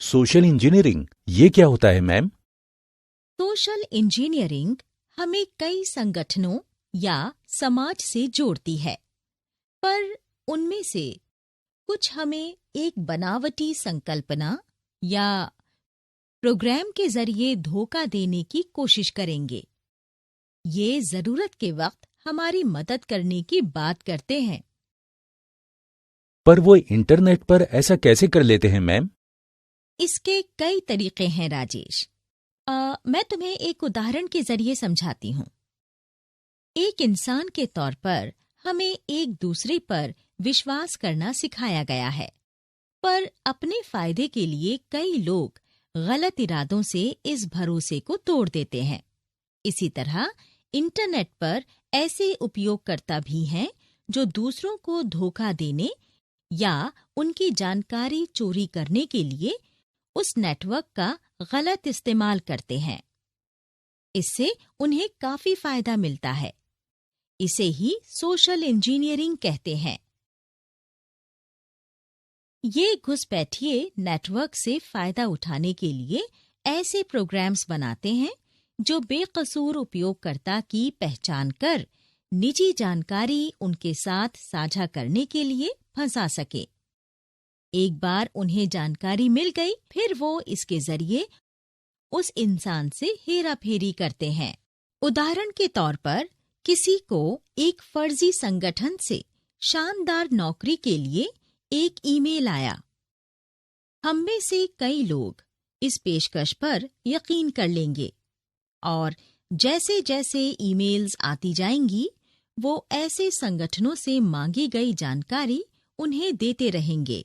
Social engineering ये क्या होता है मैम? सोशल इंजीनियरिंग हमें कई संगठनों या समाज से जोड़ती है, पर उनमें से कुछ हमें एक बनावटी संकल्पना या प्रोग्राम के जरिए धोखा देने की कोशिश करेंगे। ये जरूरत के वक्त हमारी मदद करने की बात करते हैं। पर वो इंटरनेट पर ऐसा कैसे कर लेते हैं मैम? इसके कई तरीके हैं राजेश। मैं तुम्हें एक उदाहरण के जरिए समझाती हूँ। एक इंसान के तौर पर हमें एक दूसरे पर विश्वास करना सिखाया गया है, पर अपने फायदे के लिए कई लोग गलत इरादों से इस भरोसे को तोड़ देते हैं। इसी तरह इंटरनेट पर ऐसे उपयोगकर्ता भी हैं जो दूसरों को धोखा देने या उनकी जानकारी चोरी करने के लिए उस नेटवर्क का गलत इस्तेमाल करते हैं। इससे उन्हें काफी फायदा मिलता है। इसे ही सोशल इंजीनियरिंग कहते हैं। ये घुसपैठिए नेटवर्क से फायदा उठाने के लिए ऐसे प्रोग्राम्स बनाते हैं जो बेकसूर उपयोगकर्ता की पहचान कर निजी जानकारी उनके साथ साझा करने के लिए फंसा सके। एक बार उन्हें जानकारी मिल गई, फिर वो इसके जरिए उस इंसान से हेराफेरी करते हैं। उदाहरण के तौर पर किसी को एक फर्जी संगठन से शानदार नौकरी के लिए एक ईमेल आया। हम में से कई लोग इस पेशकश पर यकीन कर लेंगे और जैसे जैसे ईमेल्स आती जाएंगी, वो ऐसे संगठनों से मांगी गई जानकारी उन्हें देते रहेंगे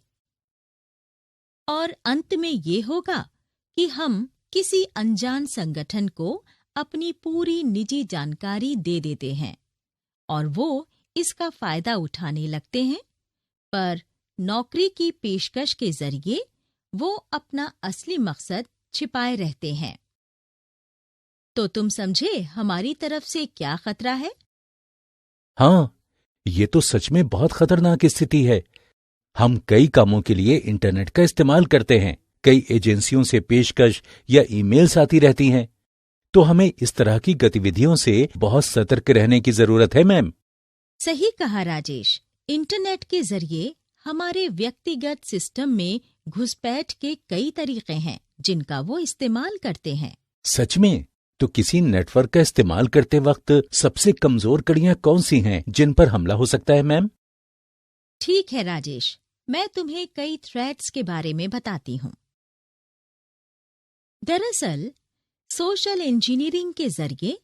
और अंत में ये होगा कि हम किसी अनजान संगठन को अपनी पूरी निजी जानकारी दे देते हैं और वो इसका फायदा उठाने लगते हैं, पर नौकरी की पेशकश के जरिए वो अपना असली मकसद छिपाए रहते हैं। तो तुम समझे हमारी तरफ से क्या खतरा है? हाँ, ये तो सच में बहुत खतरनाक स्थिति है। हम कई कामों के लिए इंटरनेट का इस्तेमाल करते हैं। कई एजेंसियों से पेशकश या ईमेल्स आती रहती हैं, तो हमें इस तरह की गतिविधियों से बहुत सतर्क रहने की जरूरत है मैम। सही कहा राजेश। इंटरनेट के जरिए हमारे व्यक्तिगत सिस्टम में घुसपैठ के कई तरीके हैं जिनका वो इस्तेमाल करते हैं। सच में? तो किसी नेटवर्क का इस्तेमाल करते वक्त सबसे कमजोर कड़ियां कौन सी हैं जिन पर हमला हो सकता है मैम? ठीक है राजेश, मैं तुम्हें कई थ्रेट्स के बारे में बताती हूँ। दरअसल सोशल इंजीनियरिंग के जरिए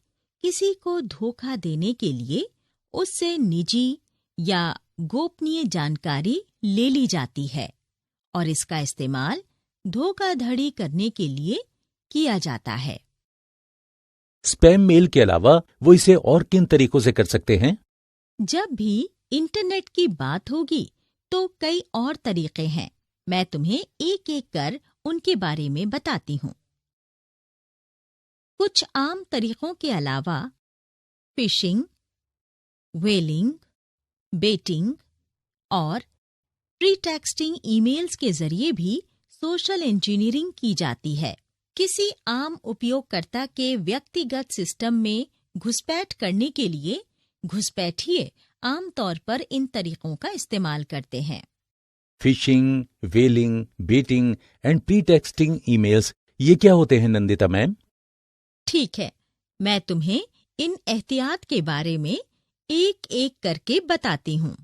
किसी को धोखा देने के लिए उससे निजी या गोपनीय जानकारी ले ली जाती है और इसका इस्तेमाल धोखाधड़ी करने के लिए किया जाता है। स्पैम मेल के अलावा वो इसे और किन तरीकों से कर सकते हैं? जब भी इंटरनेट की बात होगी तो कई और तरीके हैं। मैं तुम्हें एक एक कर उनके बारे में बताती हूँ। कुछ आम तरीकों के अलावा फिशिंग, व्हेलिंग, बेटिंग और प्रीटेक्स्टिंग ईमेल्स के जरिए भी सोशल इंजीनियरिंग की जाती है। किसी आम उपयोगकर्ता के व्यक्तिगत सिस्टम में घुसपैठ करने के लिए घुसपैठिए आमतौर पर इन तरीकों का इस्तेमाल करते हैं। Phishing, whaling, baiting and pretexting emails, ये क्या होते हैं नंदिता मैम? ठीक है, मैं तुम्हें इन एहतियात के बारे में एक एक करके बताती हूँ।